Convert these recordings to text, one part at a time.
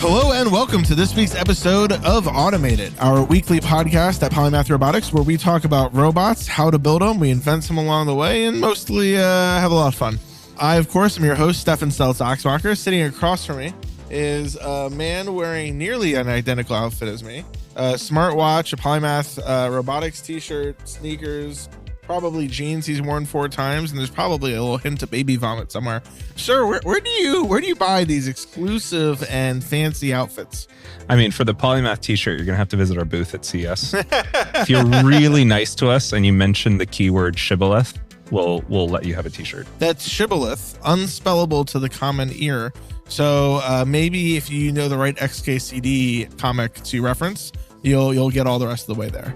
Hello and welcome to this week's episode of Automated, our weekly podcast at Polymath Robotics, where we talk about robots, how to build them, we invent some along the way, and mostly have a lot of fun. I, of course, am your host, Stefan Oxbacher. Sitting across from me is a man wearing nearly an identical outfit as me. A smartwatch, a Polymath Robotics t-shirt, sneakers, probably jeans he's worn 4 times, and there's probably a little hint of baby vomit somewhere. Sir, where do you buy these exclusive and fancy outfits? I mean, for the Polymath t-shirt, you're going to have to visit our booth at CES. If you're really nice to us and you mention the keyword shibboleth, we'll let you have a t-shirt. That's shibboleth, unspellable to the common ear. So maybe if you know the right XKCD comic to reference, you'll get all the rest of the way there.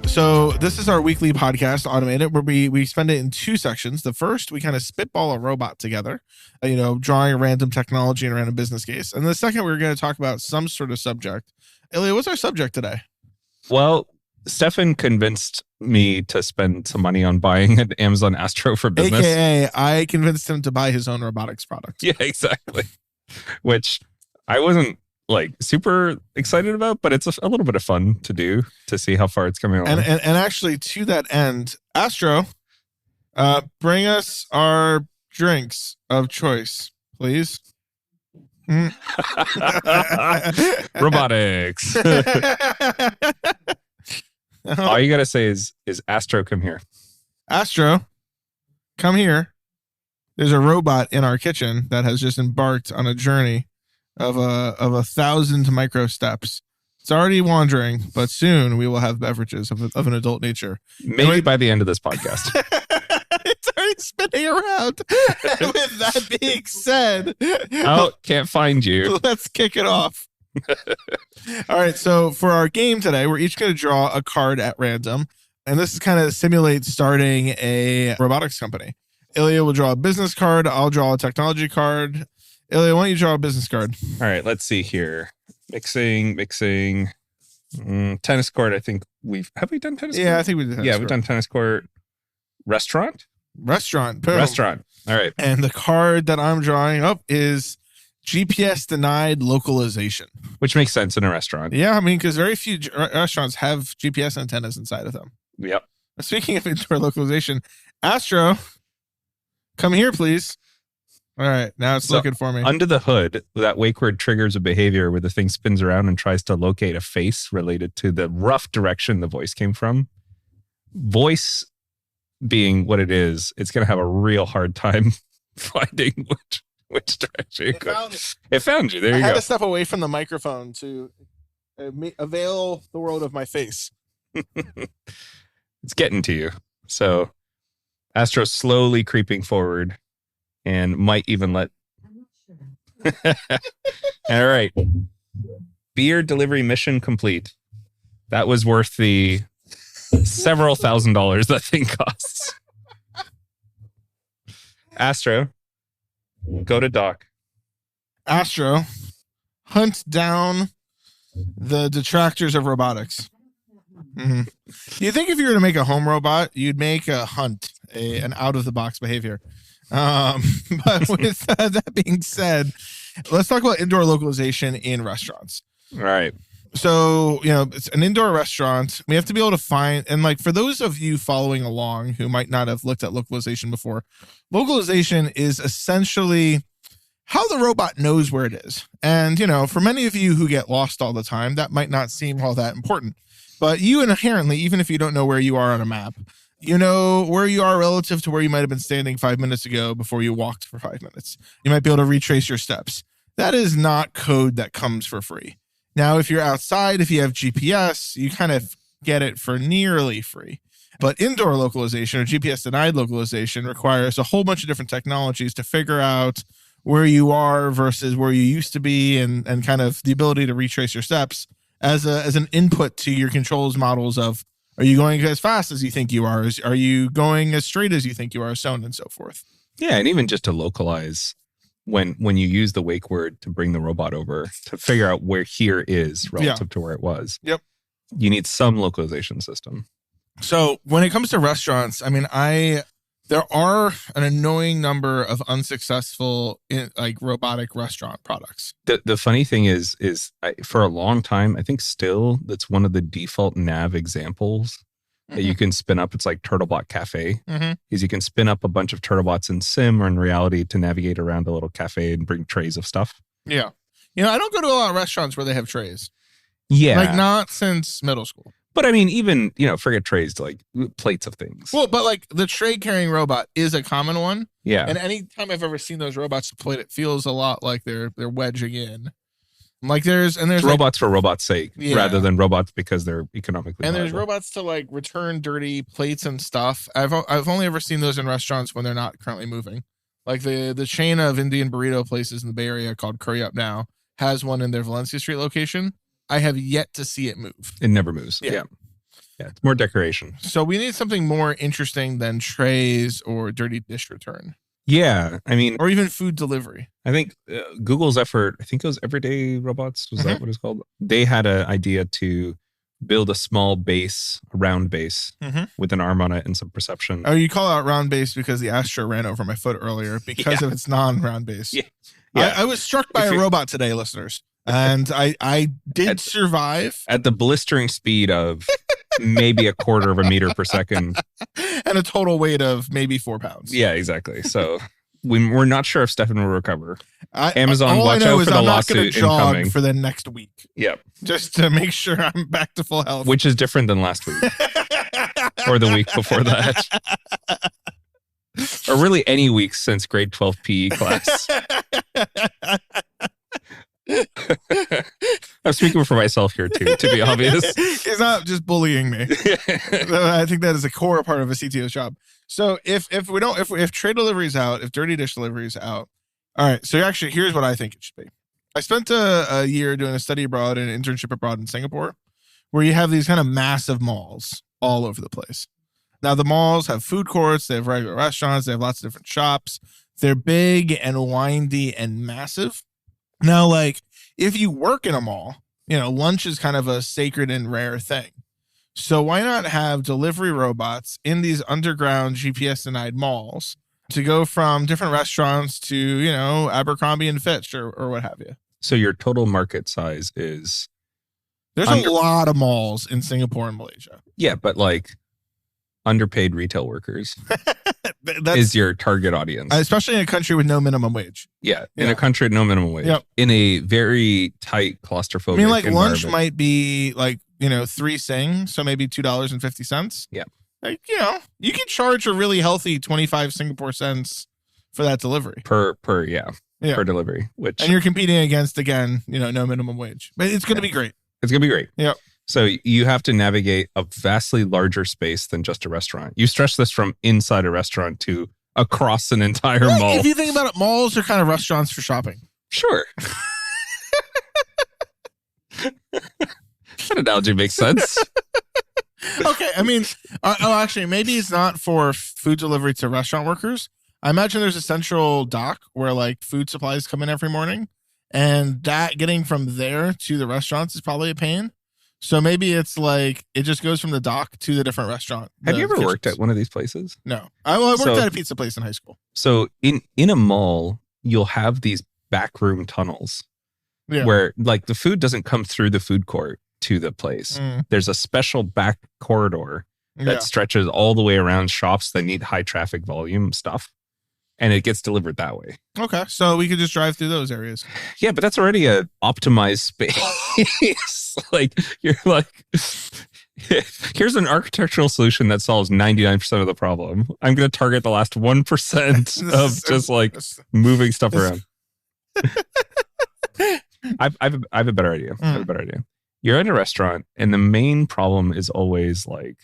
So this is our weekly podcast, Automated, where we spend it in 2 sections. The first, we kind of spitball a robot together, drawing a random technology and a random business case. And the second, we're going to talk about some sort of subject. Ilia, what's our subject today? Well, Stefan convinced me to spend some money on buying an Amazon Astro for business. AKA, I convinced him to buy his own robotics product. Yeah, exactly. Which I wasn't super excited about, but it's a little bit of fun to do to see how far it's coming along. And actually, to that end, Astro, bring us our drinks of choice, please. Robotics. All you gotta say is Astro, come here. Astro, come here. There's a robot in our kitchen that has just embarked on a journey of 1,000 micro steps. It's already wandering, but soon we will have beverages of an adult nature. Maybe by the end of this podcast. It's already spinning around. With that being said, can't find you. Let's kick it off. All right, so for our game today, we're each going to draw a card at random, and this is kind of simulate starting a robotics company. Ilia will draw a business card. I'll draw a technology card. Ilia, why don't you draw a business card? All right, let's see here. Mixing. Tennis court, I think have we done tennis court? Yeah, I think we did. We've done tennis court. Restaurant. Boom. Restaurant. All right. And the card that I'm drawing up is GPS denied localization. Which makes sense in a restaurant. Yeah, I mean, because very few restaurants have GPS antennas inside of them. Yep. Speaking of indoor localization, Astro, come here, please. All right, now it's looking for me. Under the hood, that wake word triggers a behavior where the thing spins around and tries to locate a face related to the rough direction the voice came from. Voice being what it is, it's going to have a real hard time finding which direction. It found you. There you go. I had to step away from the microphone to avail the world of my face. It's getting to you. So Astro's slowly creeping forward. And might even let. All right. Beer delivery mission complete. That was worth the several $1,000s that thing costs. Astro, go to dock. Astro, hunt down the detractors of robotics. Mm-hmm. Do you think if you were to make a home robot, you'd make a hunt, an out-of-the-box behavior? But with that being said, let's talk about indoor localization in restaurants. All right. So, it's an indoor restaurant. We have to be able to find, and for those of you following along who might not have looked at localization before, localization is essentially how the robot knows where it is. And, for many of you who get lost all the time, that might not seem all that important. But you inherently, even if you don't know where you are on a map, you know where you are relative to where you might have been standing 5 minutes ago before you walked for 5 minutes. You might be able to retrace your steps. That is not code that comes for free. Now, if you're outside, if you have GPS, you kind of get it for nearly free. But indoor localization or GPS denied localization requires a whole bunch of different technologies to figure out where you are versus where you used to be, and kind of the ability to retrace your steps as an input to your controls models of, are you going as fast as you think you are? Are you going as straight as you think you are? So on and so forth. Yeah, and even just to localize when you use the wake word to bring the robot over to figure out where here is relative to where it was. Yep. You need some localization system. So when it comes to restaurants, I mean, I There are an annoying number of unsuccessful robotic restaurant products. The funny thing is for a long time, I think still that's one of the default nav examples that you can spin up. It's like Turtlebot Cafe. Is you can spin up a bunch of Turtlebots in sim or in reality to navigate around a little cafe and bring trays of stuff. Yeah. I don't go to a lot of restaurants where they have trays. Yeah. Like not since middle school. But I mean, even, forget trays to like plates of things. Well, but like the tray carrying robot is a common one. Yeah. And anytime I've ever seen those robots deployed, it feels a lot like they're wedging in. Like there's robots for robots' sake rather than robots because they're economically and viable. There's robots to like return dirty plates and stuff. I've only ever seen those in restaurants when they're not currently moving. Like the chain of Indian burrito places in the Bay Area called Curry Up Now has one in their Valencia Street location. I have yet to see it move. It never moves. Yeah. It's more decoration. So we need something more interesting than trays or dirty dish return. Yeah. I mean, or even food delivery. I think Google's effort, I think it was Everyday Robots. Was that what it's called? They had an idea to build a small base, a round base with an arm on it and some perception. Oh, you call out round base because the Astro ran over my foot earlier because of its non-round base. I was struck by a robot today, listeners. And I did survive. At the blistering speed of maybe a quarter of a meter per second. And a total weight of maybe 4 pounds. Yeah, exactly. So we're not sure if Stefan will recover. Amazon, watch out for the lawsuit incoming. For the next week. Yep. Just to make sure I'm back to full health. Which is different than last week. Or the week before that. Or really any week since grade 12 PE class. I'm speaking for myself here too, to be obvious. He's not just bullying me. I think that is a core part of a CTO's job. So if tray delivery is out, if dirty dish delivery is out, all right. So actually, here's what I think it should be. I spent a year doing a study abroad and an internship abroad in Singapore, where you have these kind of massive malls all over the place. Now the malls have food courts, they have regular restaurants, they have lots of different shops. They're big and windy and massive. Now, like, if you work in a mall, lunch is kind of a sacred and rare thing. So why not have delivery robots in these underground GPS-denied malls to go from different restaurants to, Abercrombie and Fitch or what have you? So your total market size is... There's a lot of malls in Singapore and Malaysia. Yeah, but like underpaid retail workers is your target audience. Especially in a country with no minimum wage. Yeah, in a country with no minimum wage. Yep. In a very tight claustrophobic environment. Lunch might be like, 3 Sing, so maybe $2.50. Yeah. Like, you can charge a really healthy 25 Singapore cents for that delivery. Per delivery. And you're competing against, again, no minimum wage. But it's going to be great. It's going to be great. Yeah. So you have to navigate a vastly larger space than just a restaurant. You stretch this from inside a restaurant to across an entire mall. If you think about it, malls are kind of restaurants for shopping. Sure. That analogy makes sense. Okay. I mean, actually, maybe it's not for food delivery to restaurant workers. I imagine there's a central dock where like food supplies come in every morning, and that getting from there to the restaurants is probably a pain. So maybe it's like it just goes from the dock to the different restaurant. Have you ever worked at one of these places? No. I worked at a pizza place in high school. So in a mall, you'll have these backroom tunnels where like the food doesn't come through the food court to the place. There's a special back corridor that stretches all the way around shops that need high traffic volume stuff. And it gets delivered that way. Okay. So we could just drive through those areas. Yeah, but that's already a optimized space. Like, you're like, here's an architectural solution that solves 99% of the problem. I'm going to target the last 1% of just like moving stuff around. I have a better idea. You're at a restaurant and the main problem is always like,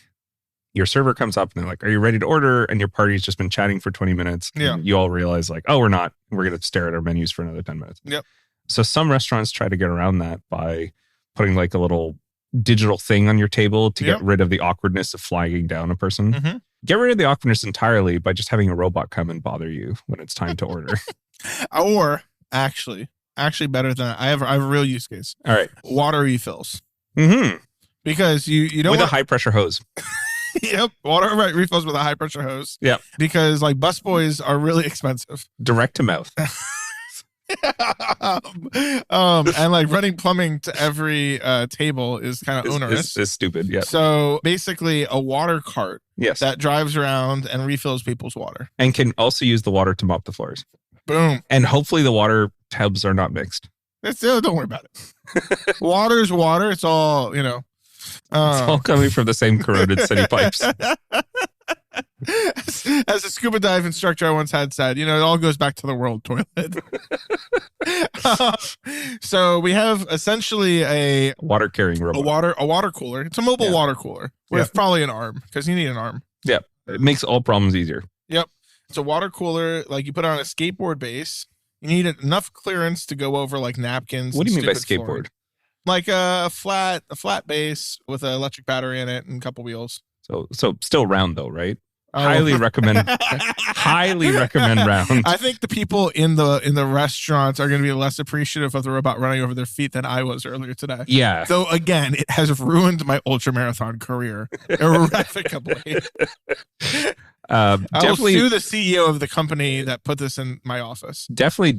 your server comes up and they're like, are you ready to order? And your party's just been chatting for 20 minutes. Yeah. And you all realize like, oh, we're not. We're going to stare at our menus for another 10 minutes. Yep. So some restaurants try to get around that by putting like a little digital thing on your table to get rid of the awkwardness of flagging down a person. Mm-hmm. Get rid of the awkwardness entirely by just having a robot come and bother you when it's time to order. Or actually better than that, I have a real use case. All right. Water refills. Mm-hmm. Because you don't with a high pressure hose. Yep. Water refills with a high pressure hose. Yep. Because like busboys are really expensive. Direct to mouth. And like running plumbing to every table is kind of onerous. Is stupid. Yeah. So basically a water cart Yes. that drives around and refills people's water. And can also use the water to mop the floors. Boom. And hopefully the water tubs are not mixed. Don't worry about it. Water's water. It's all, It's all coming from the same corroded city pipes. As a scuba dive instructor I once had said, it all goes back to the world toilet. So we have essentially a water carrying robot. A water cooler. It's a mobile water cooler with probably an arm, because you need an arm. Yeah. It makes all problems easier. Yep. It's a water cooler, like you put it on a skateboard base. You need enough clearance to go over like napkins. What do you mean by skateboard? Flooring. Like a flat base with an electric battery in it and a couple wheels. So still round though, right? Highly recommend round. I think the people in the restaurants are going to be less appreciative of the robot running over their feet than I was earlier today. Yeah. Though again, it has ruined my ultramarathon career irrevocably. I will sue the CEO of the company that put this in my office. Definitely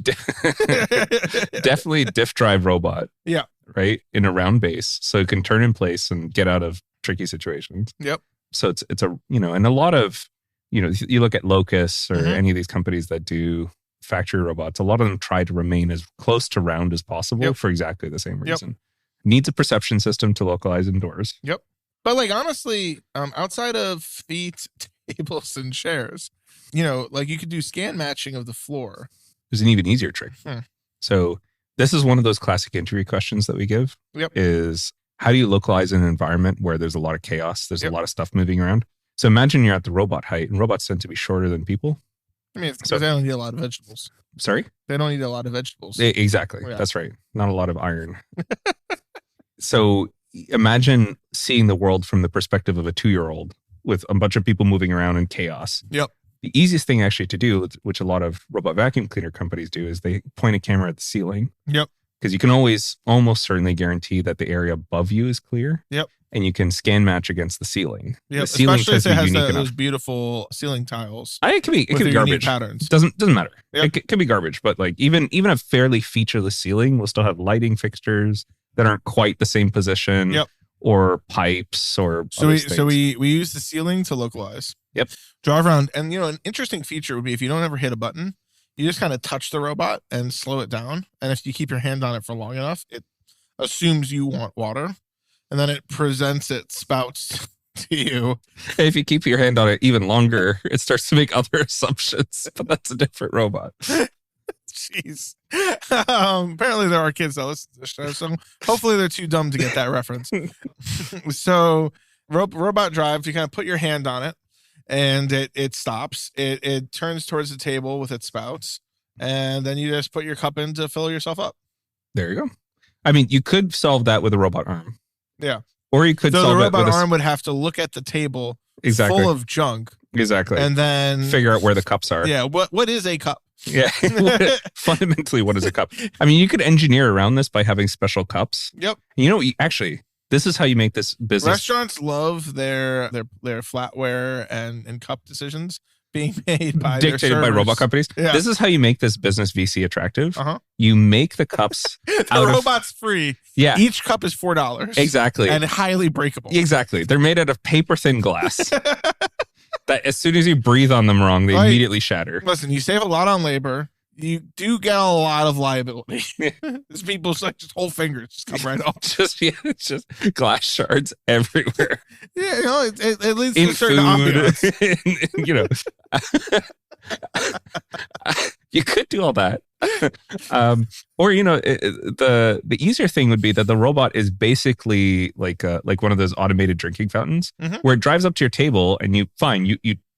diff drive robot. Yeah. Right? In a round base. So it can turn in place and get out of tricky situations. Yep. So it's a, and a lot of, you look at Locus or any of these companies that do factory robots, a lot of them try to remain as close to round as possible for exactly the same reason. Yep. Needs a perception system to localize indoors. Yep. But like, honestly, outside of feet, tables, and chairs, like you could do scan matching of the floor. There's an even easier trick. So this is one of those classic interview questions that we give. Yep. Is how do you localize an environment where there's a lot of chaos? There's a lot of stuff moving around. So imagine you're at the robot height, and robots tend to be shorter than people. I mean, so they don't need a lot of vegetables. Sorry? They don't need a lot of vegetables. Exactly. Yeah. That's right. Not a lot of iron. So imagine seeing the world from the perspective of a 2-year-old with a bunch of people moving around in chaos. Yep. The easiest thing actually to do, which a lot of robot vacuum cleaner companies do, is they point a camera at the ceiling. Yep. Because you can always almost certainly guarantee that the area above you is clear. Yep. And you can scan match against the ceiling. Yep. The ceiling Especially if it has those those beautiful ceiling tiles. It can be garbage. Patterns. Doesn't matter. Yep. It can be garbage, but like even a fairly featureless ceiling will still have lighting fixtures that aren't quite the same position. Yep. Or pipes or so we use the ceiling to localize. Yep. Drive around, and an interesting feature would be if you don't ever hit a button, you just kind of touch the robot and slow it down. And if you keep your hand on it for long enough, it assumes you want water, and then it presents its spouts to you. If you keep your hand on it even longer, it starts to make other assumptions, but that's a different robot. Jeez. Apparently there are kids that listen to this show, so hopefully they're too dumb to get that reference. So robot drive, you kind of put your hand on it and it stops. It turns towards the table with its spouts, and then you just put your cup in to fill yourself up. There you go. I mean, you could solve that with a robot arm. Yeah. Or you could solve the it robot with arm would have to look at the table exactly full of junk. Exactly. And then figure out where the cups are. Yeah. What is a cup? Yeah. Fundamentally, what is a cup? I mean, you could engineer around this by having special cups. Yep. Actually, this is how you make this business. Restaurants love their flatware and cup decisions being made by dictated by robot companies. Yeah. This is how you make this business VC attractive. Uh-huh. You make the cups the robot's free. Yeah. Each cup is $4. Exactly. And highly breakable. Exactly. They're made out of paper thin glass. That as soon as you breathe on them wrong, they immediately shatter. Listen, you save a lot on labor. You do get a lot of liability. These people's like just whole fingers just come right off. It's just glass shards everywhere. Yeah, it leads in to a certain ambiance. You could do all that. Or the easier thing would be that the robot is basically like one of those automated drinking fountains where it drives up to your table and you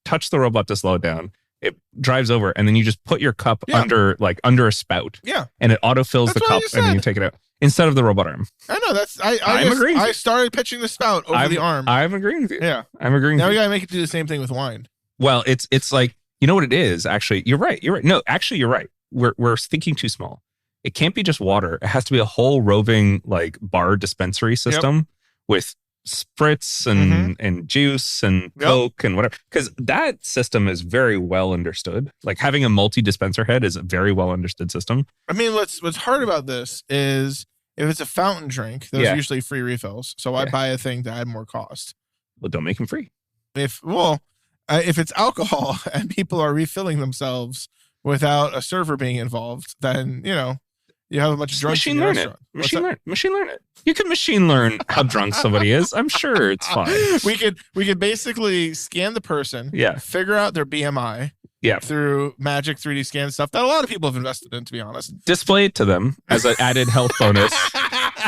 touch the robot to slow it down. It drives over and then you just put your cup under a spout. Yeah. And it autofills the cup and then you take it out. Instead of the robot arm. I know I'm agreeing. I started pitching the spout over the arm. I'm agreeing with you. Yeah. I'm agreeing now with you. Now we gotta make it do the same thing with wine. Well, it's like, you know what it is, actually. You're right. No, actually you're right. We're thinking too small. It can't be just water. It has to be a whole roving like bar dispensary system with spritz and juice and Coke and whatever. Because that system is very well understood. Like having a multi-dispenser head is a very well understood system. I mean, what's hard about this is if it's a fountain drink, those are usually free refills. So why buy a thing to add more cost? Well, don't make them free. If it's alcohol and people are refilling themselves without a server being involved, then, you have a bunch of drunks in your restaurant. Machine learn it. You can machine learn how drunk somebody is. I'm sure it's fine. We could basically scan the person, figure out their BMI through magic 3D scan stuff that a lot of people have invested in, to be honest. Display it to them as an added health bonus.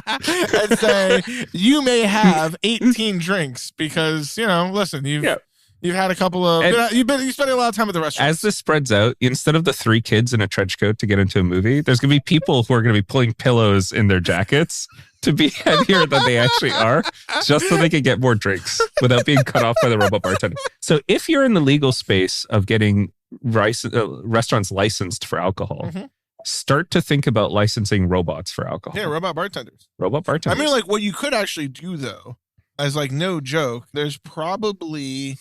And say, you may have 18 drinks because, listen, you've had a couple of, you've spent a lot of time at the restaurant. As this spreads out, instead of the 3 kids in a trench coat to get into a movie, there's going to be people who are going to be pulling pillows in their jackets to be heavier than they actually are, just so they can get more drinks without being cut off by the robot bartender. So if you're in the legal space of getting restaurants licensed for alcohol, start to think about licensing robots for alcohol. Yeah, robot bartenders. I mean, like what you could actually do though, as like no joke, there's probably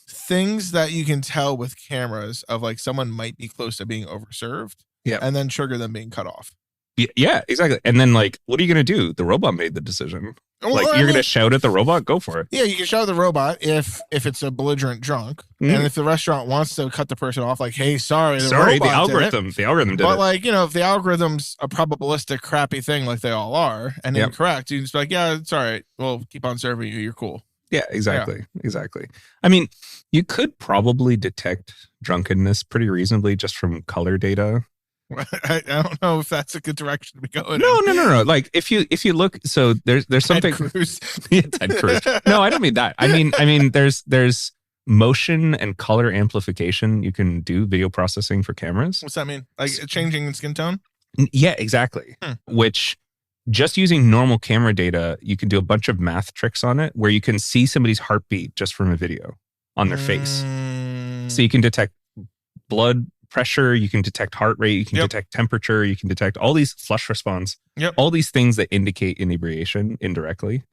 things that you can tell with cameras of like someone might be close to being overserved, and then trigger them being cut off. Yeah, exactly. And then like, what are you going to do? The robot made the decision. Well, you're going to shout at the robot? Go for it. Yeah, you can shout at the robot if it's a belligerent drunk, and if the restaurant wants to cut the person off, like, hey, sorry, the algorithm did it. But like, if the algorithm's a probabilistic crappy thing like they all are, and incorrect, you just be like, yeah, it's all right. We'll keep on serving you. You're cool. Yeah, exactly. I mean, you could probably detect drunkenness pretty reasonably just from color data. I don't know if that's a good direction to be going. No. Like if you look, so there's something. Ted Cruz. Ted Cruz. No, I don't mean that. I mean there's motion and color amplification. You can do video processing for cameras. What's that mean? Like changing skin tone? Yeah, exactly. Which just using normal camera data, you can do a bunch of math tricks on it where you can see somebody's heartbeat just from a video on their face. So you can detect blood pressure, you can detect heart rate, you can detect temperature, you can detect all these flush response, all these things that indicate inebriation indirectly.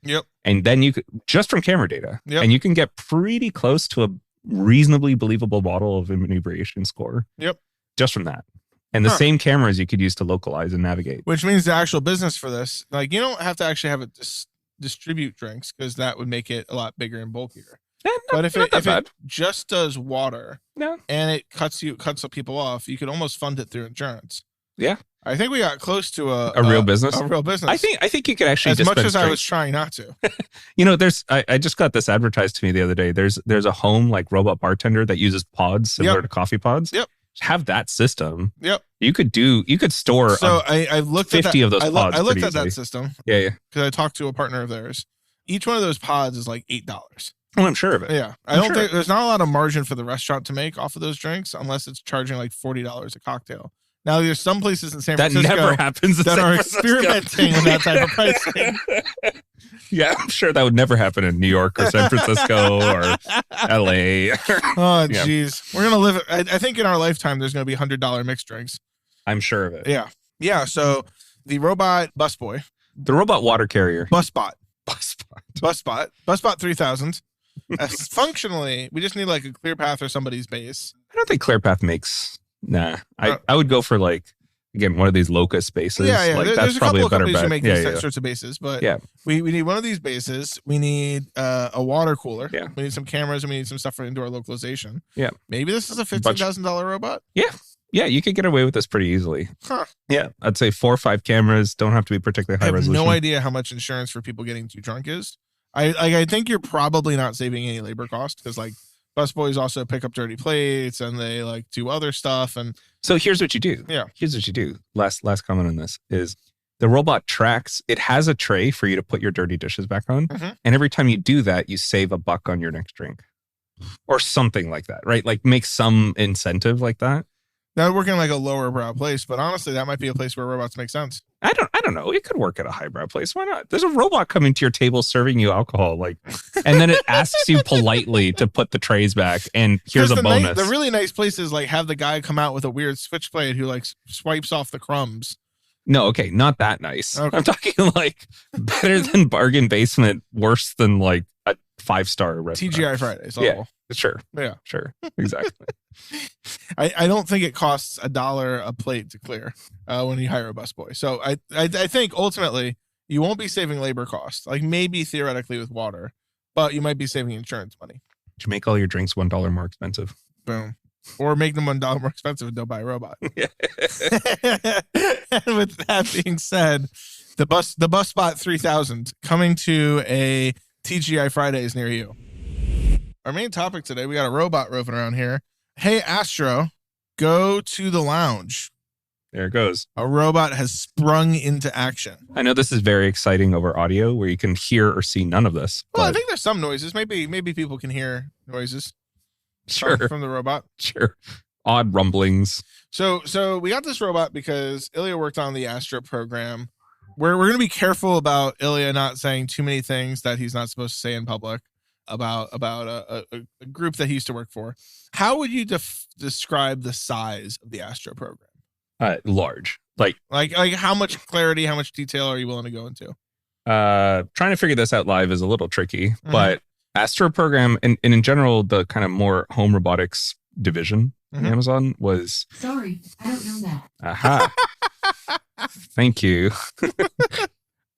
And then you could, just from camera data, and you can get pretty close to a reasonably believable model of inebriation score. Just from that. And the same cameras you could use to localize and navigate. Which means the actual business for this, like you don't have to actually have it distribute drinks because that would make it a lot bigger and bulkier. But if it just does water and it cuts people off, you could almost fund it through insurance. Yeah. I think we got close to a real business. A real business. I think you could actually, as much as I was trying not to. There's I just got this advertised to me the other day. There's a home like robot bartender that uses pods similar to coffee pods. Have that system. You could store. So I looked 50 at that, of those pods. I looked at that system. Yeah. Because I talked to a partner of theirs. Each one of those pods is like $8. Oh, I'm sure of it. Yeah. I don't think there's not a lot of margin for the restaurant to make off of those drinks unless it's charging like $40 a cocktail. Now, there's some places in San Francisco that never happens that are experimenting with that type of pricing. Yeah, I'm sure that would never happen in New York or San Francisco or LA. Oh, geez. We're going to live. I think in our lifetime, there's going to be $100 mixed drinks. I'm sure of it. Yeah. Yeah. So the robot busboy. The robot water carrier. Busbot 3000. Functionally, we just need like a ClearPath or somebody's base. I don't think ClearPath makes. Nah, I would go for like, again, one of these Locust bases. Yeah. Like, there's that's a probably couple a better of companies bet. who make these sorts of bases, but yeah, we need one of these bases. We need a water cooler. Yeah. We need some cameras and we need some stuff for indoor localization. Yeah. Maybe this is a $15,000 robot. Yeah. Yeah, you could get away with this pretty easily. Huh. Yeah, I'd say 4 or 5 cameras. Don't have to be particularly high resolution. I have no idea how much insurance for people getting too drunk is. I think you're probably not saving any labor cost because like busboys also pick up dirty plates and they like do other stuff. And so here's what you do. Yeah. Here's what you do. Last comment on this is the robot tracks. It has a tray for you to put your dirty dishes back on. And every time you do that, you save $1 on your next drink or something like that, right? Like make some incentive like that. That would work in like a lower brow place, but honestly, that might be a place where robots make sense. I don't know. It could work at a highbrow place. Why not? There's a robot coming to your table serving you alcohol, like, and then it asks you politely to put the trays back. And here's a bonus. The really nice places like have the guy come out with a weird switchblade who like swipes off the crumbs No, okay, not that nice. Okay. I'm talking like better than bargain basement, worse than like a 5-star restaurant. TGI Fridays. Yeah, sure. Yeah. Sure. Exactly. I don't think it costs $1 a plate to clear when you hire a busboy. So I think ultimately you won't be saving labor costs, like maybe theoretically with water, but you might be saving insurance money. To make all your drinks $1 more expensive. Boom. Or make them $1 more expensive and don't buy a robot. Yeah. And with that being said, the BusSpot 3000 coming to a TGI Fridays near you. Our main topic today, we got a robot roving around here. Hey, Astro, go to the lounge. There it goes. A robot has sprung into action. I know this is very exciting over audio where you can hear or see none of this. Well, I think there's some noises. Maybe people can hear noises. Sure. From the robot. Sure. Odd rumblings. So we got this robot because Ilia worked on the Astro program. We're going to be careful about Ilia not saying too many things that he's not supposed to say in public about a group that he used to work for. How would you describe the size of the Astro program? Large. Like how much clarity, how much detail are you willing to go into? Trying to figure this out live is a little tricky, but Astro program and in general, the kind of more home robotics division in Amazon was. Sorry, I don't know that. Aha. Thank you.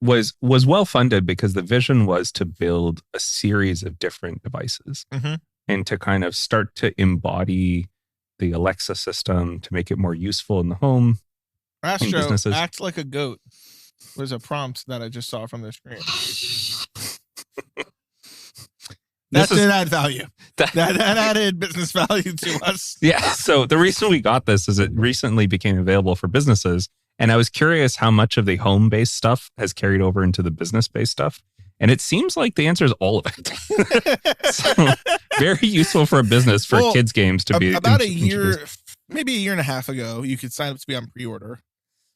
was well funded because the vision was to build a series of different devices and to kind of start to embody the Alexa system to make it more useful in the home. Astro, act like a goat was a prompt that I just saw from the screen. That did add value. That added business value to us. Yeah. So the reason we got this is it recently became available for businesses. And I was curious how much of the home-based stuff has carried over into the business-based stuff. And it seems like the answer is all of it. So very useful for a business for kids games to be. About a year, maybe a year and a half ago, you could sign up to be on pre-order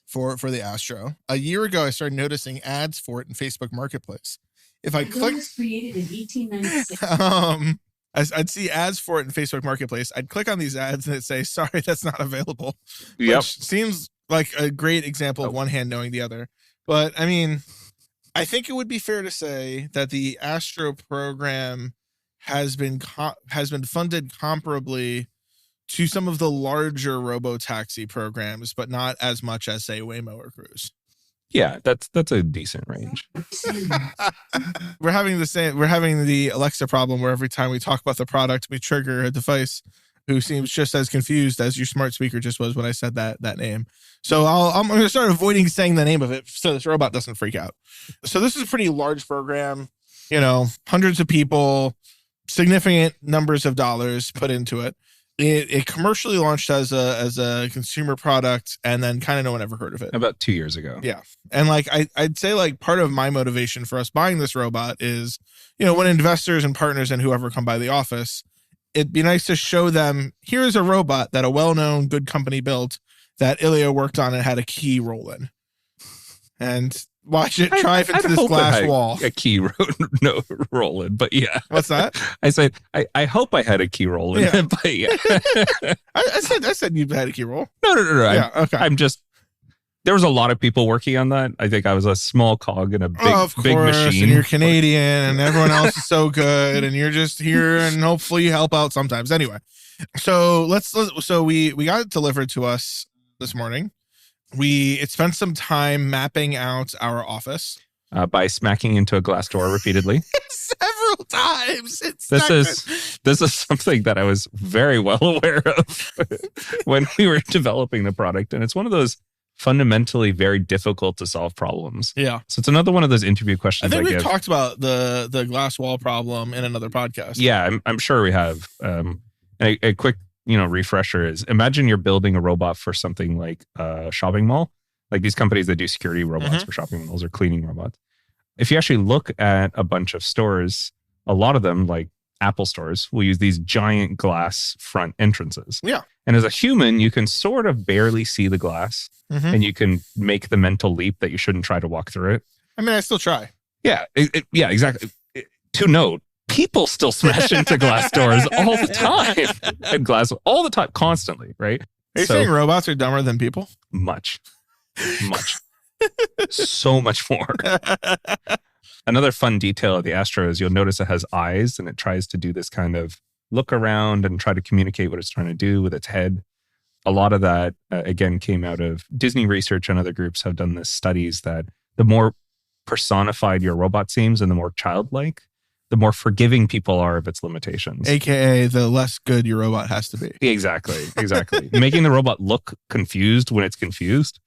for the Astro. A year ago, I started noticing ads for it in Facebook Marketplace. If I click, was created in 1896. I'd see ads for it in Facebook Marketplace. I'd click on these ads and it'd say, "Sorry, that's not available." Yep. Which seems like a great example of one hand knowing the other. But I mean, I think it would be fair to say that the Astro program has been funded comparably to some of the larger robotaxi programs, but not as much as, say, Waymo or Cruise. Yeah, that's a decent range. We're having the Alexa problem where every time we talk about the product, we trigger a device who seems just as confused as your smart speaker just was when I said that name. So I'm going to start avoiding saying the name of it so this robot doesn't freak out. So this is a pretty large program, hundreds of people, significant numbers of dollars put into it. It commercially launched as a consumer product, and then kind of no one ever heard of it. About 2 years ago. Yeah. And I'd say part of my motivation for us buying this robot is, when investors and partners and whoever come by the office, it'd be nice to show them, here's a robot that a well-known good company built that Ilia worked on and had a key role in. And watch it drive into this glass wall. A key roll in, but yeah. What's that? I said I hope I had a key roll in it, but yeah. I said you had a key roll. No. Yeah, okay. I'm just. There was a lot of people working on that. I think I was a small cog in a big machine. And you're Canadian, and everyone else is so good, and you're just here, and hopefully you help out sometimes. Anyway, so we got it delivered to us this morning. It spent some time mapping out our office by smacking into a glass door repeatedly. Several times. This is something that I was very well aware of when we were developing the product, and it's one of those fundamentally very difficult to solve problems. Yeah. So it's another one of those interview questions. I think we've talked about the glass wall problem in another podcast. Yeah, I'm sure we have. A quick refresher is, imagine you're building a robot for something like a shopping mall, like these companies that do security robots for shopping malls or cleaning robots. If you actually look at a bunch of stores, a lot of them, like Apple stores, will use these giant glass front entrances. Yeah. And as a human, you can sort of barely see the glass and you can make the mental leap that you shouldn't try to walk through it. I mean, I still try. Yeah, yeah, exactly. To note, people still smash into glass doors all the time. And glass all the time, constantly, right? Are you saying robots are dumber than people? Much. much. So much more. Another fun detail of the Astro is you'll notice it has eyes, and it tries to do this kind of look around and try to communicate what it's trying to do with its head. A lot of that, again, came out of Disney research, and other groups have done this studies that the more personified your robot seems and the more childlike, the more forgiving people are of its limitations. AKA the less good your robot has to be. Exactly. Making the robot look confused when it's confused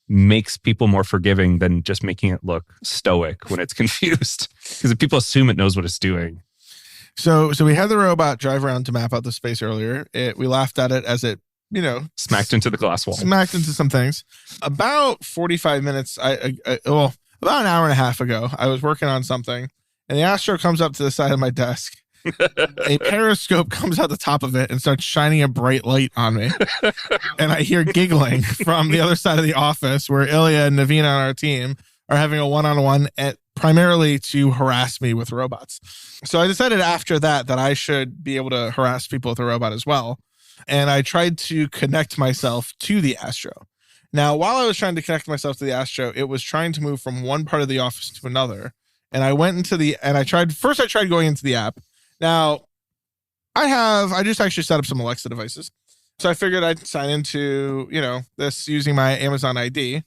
makes people more forgiving than just making it look stoic when it's confused. Because if people assume it knows what it's doing. So we had the robot drive around to map out the space earlier. We laughed at it as it, smacked into the glass wall. Smacked into some things. About 45 minutes, about an hour and a half ago, I was working on something, and the Astro comes up to the side of my desk. A periscope comes out the top of it and starts shining a bright light on me. And I hear giggling from the other side of the office where Ilia and Navina on our team are having a one-on-one primarily to harass me with robots. So I decided after that I should be able to harass people with a robot as well. And I tried to connect myself to the Astro. Now, while I was trying to connect myself to the Astro, it was trying to move from one part of the office to another. And I went into I tried going into the app. Now, I just actually set up some Alexa devices. So I figured I'd sign into, this using my Amazon ID.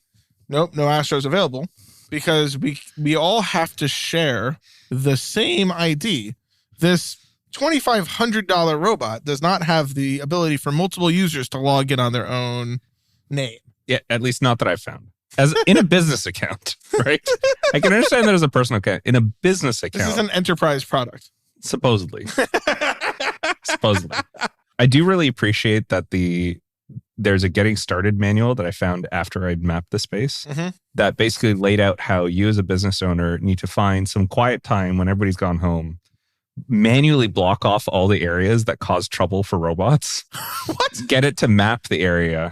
Nope, no Astros available because we all have to share the same ID. This $2,500 robot does not have the ability for multiple users to log in on their own name. Yeah, at least not that I've found. As in a business account, right? I can understand that as a personal account. In a business account. This is an enterprise product. Supposedly. I do really appreciate that there's a getting started manual that I found after I'd mapped the space that basically laid out how you as a business owner need to find some quiet time when everybody's gone home, manually block off all the areas that cause trouble for robots. What? Get it to map the area,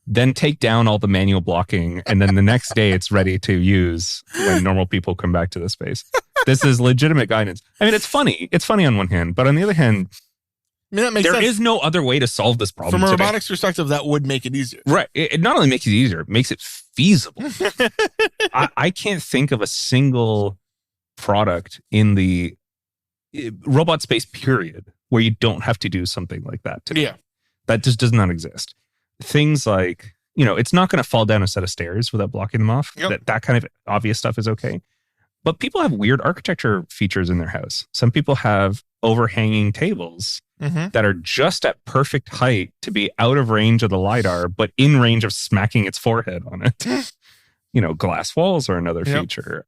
then take down all the manual blocking, and then the next day it's ready to use when normal people come back to the space. This is legitimate guidance. I mean, it's funny. It's funny on one hand, but on the other hand, there is no other way to solve this problem. From a robotics perspective, that would make it easier. Right. It not only makes it easier, it makes it feasible. I can't think of a single product in the robot space period where you don't have to do something like that today. Yeah. That just does not exist. Things like, it's not going to fall down a set of stairs without blocking them off. Yep. That kind of obvious stuff is okay. But people have weird architecture features in their house. Some people have overhanging tables that are just at perfect height to be out of range of the LiDAR, but in range of smacking its forehead on it. Glass walls are another feature.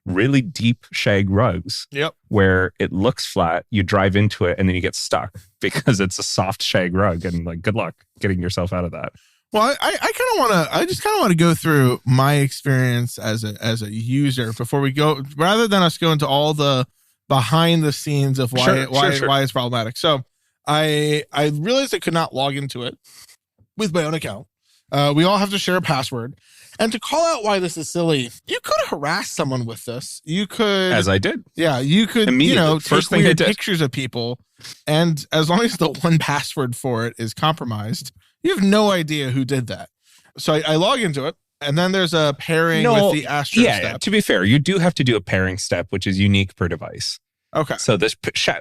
Really deep shag rugs where it looks flat, you drive into it, and then you get stuck because it's a soft shag rug, and good luck getting yourself out of that. Well, I just kind of want to go through my experience as a user before we go, rather than us go into all the behind the scenes of why it's problematic. So I realized I could not log into it with my own account. We all have to share a password. And to call out why this is silly, you could harass someone with this. You could, as I did. Yeah, you could, First take thing weird pictures of people, and as long as the one password for it is compromised, you have no idea who did that. So I log into it, and then there's a pairing with the Astro step. Yeah, to be fair, you do have to do a pairing step, which is unique per device. Okay. So this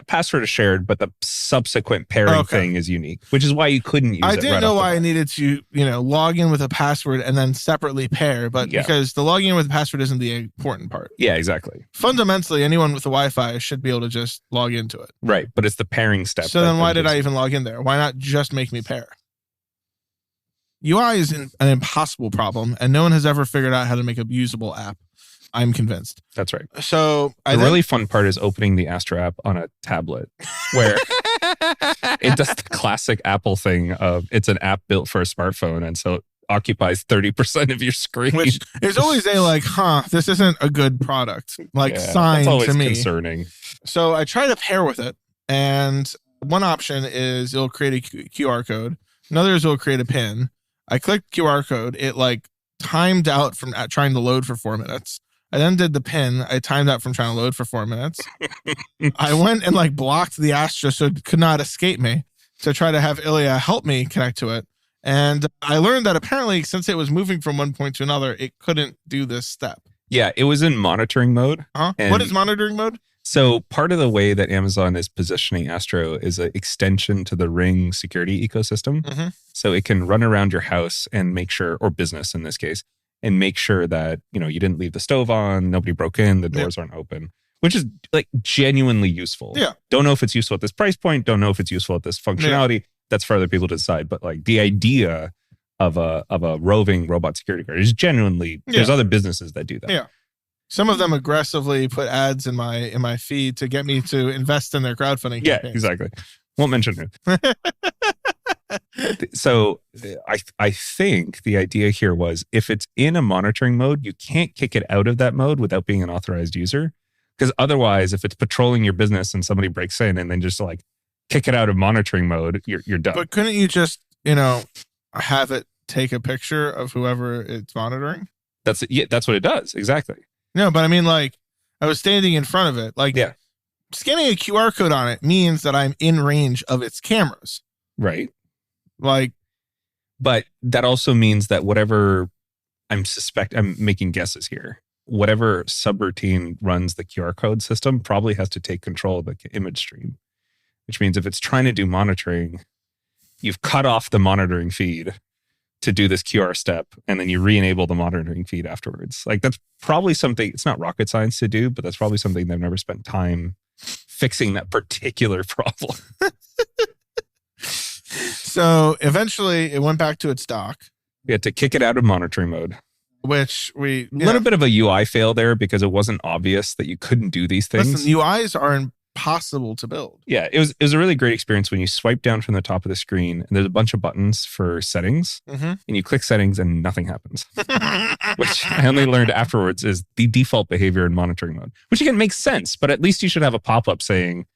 password is shared, but the subsequent pairing thing is unique, which is why you couldn't use it. I didn't know why I needed to, log in with a password and then separately pair, but because the logging in with a password isn't the important part. Yeah, exactly. Fundamentally, anyone with the Wi-Fi should be able to just log into it. Right, but it's the pairing step. So then why did I even log in there? Why not just make me pair? UI is an impossible problem, and no one has ever figured out how to make a usable app. I'm convinced. That's right. So the really fun part is opening the Astro app on a tablet where it does the classic Apple thing of it's an app built for a smartphone. And so it occupies 30% of your screen. Which is always this isn't a good product. Sign that's always to me. Concerning. So I try to pair with it. And one option is it'll create a QR code. Another is it'll create a pin. I clicked QR code. It timed out from trying to load for 4 minutes. I then did the pin. I timed out from trying to load for 4 minutes. I went and blocked the Astro so it could not escape me to try to have Ilia help me connect to it. And I learned that apparently, since it was moving from one point to another, it couldn't do this step. Yeah, it was in monitoring mode. What is monitoring mode? So part of the way that Amazon is positioning Astro is an extension to the Ring security ecosystem. Mm-hmm. So it can run around your house and make sure, or business in this case, and make sure that, you know, you didn't leave the stove on, nobody broke in, the doors aren't open, which is like genuinely useful. Yeah. Don't know if it's useful at this price point. Don't know if it's useful at this functionality. Yeah. That's for other people to decide. But like the idea of a roving robot security guard is genuinely, there's other businesses that do that. Yeah. Some of them aggressively put ads in my feed to get me to invest in their crowdfunding campaigns. Yeah, exactly. Won't mention it. So I think the idea here was if it's in a monitoring mode, you can't kick it out of that mode without being an authorized user. Because otherwise, if it's patrolling your business and somebody breaks in and then just like kick it out of monitoring mode, you're done. But couldn't you just, you know, have it take a picture of whoever it's monitoring? That's what it does. Exactly. No, but I mean, like, I was standing in front of it. Like, scanning a QR code on it means that I'm in range of its cameras. Right. Like, but that also means that whatever I'm making guesses here, whatever subroutine runs the QR code system probably has to take control of the image stream, which means if it's trying to do monitoring, you've cut off the monitoring feed to do this QR step, and then you re-enable the monitoring feed afterwards. Like that's probably something, it's not rocket science to do, but that's probably something they've never spent time fixing that particular problem. So eventually it went back to its dock. We had to kick it out of monitoring mode. Which a little bit of a UI fail there because it wasn't obvious that you couldn't do these things. Listen, UIs are impossible to build. Yeah, it was a really great experience when you swipe down from the top of the screen and there's a bunch of buttons for settings, and you click settings and nothing happens. Which I only learned afterwards is the default behavior in monitoring mode, which again makes sense, but at least you should have a pop-up saying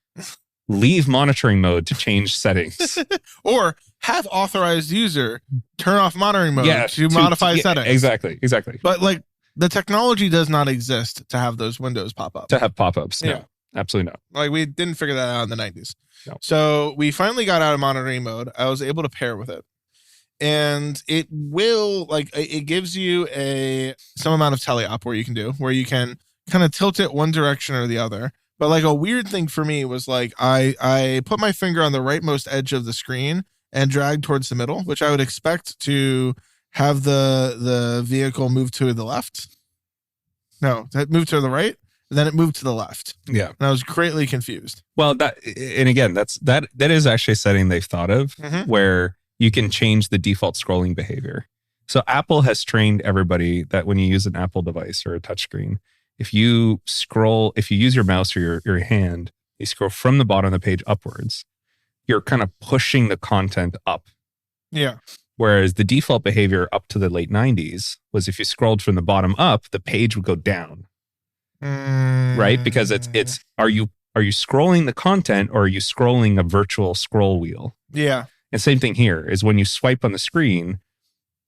leave monitoring mode to change settings. Or have authorized user turn off monitoring mode to modify settings. Exactly. But like the technology does not exist to have those windows pop up. To have pop-ups. No, absolutely not. Like we didn't figure that out in the 90s. No. So we finally got out of monitoring mode. I was able to pair with it. And it will, like, it gives you some amount of teleop where you can kind of tilt it one direction or the other. But like a weird thing for me was like I put my finger on the rightmost edge of the screen and drag towards the middle, which I would expect to have the vehicle move to the left. No, that moved to the right, and then it moved to the left. Yeah. And I was greatly confused. Well, that is actually a setting they've thought of where you can change the default scrolling behavior. So Apple has trained everybody that when you use an Apple device or a touchscreen, if you use your mouse or your hand, you scroll from the bottom of the page upwards, you're kind of pushing the content up. Yeah. Whereas the default behavior up to the late 90s was if you scrolled from the bottom up, the page would go down. Right? Because it's are you scrolling the content or are you scrolling a virtual scroll wheel? Yeah. And same thing here is when you swipe on the screen,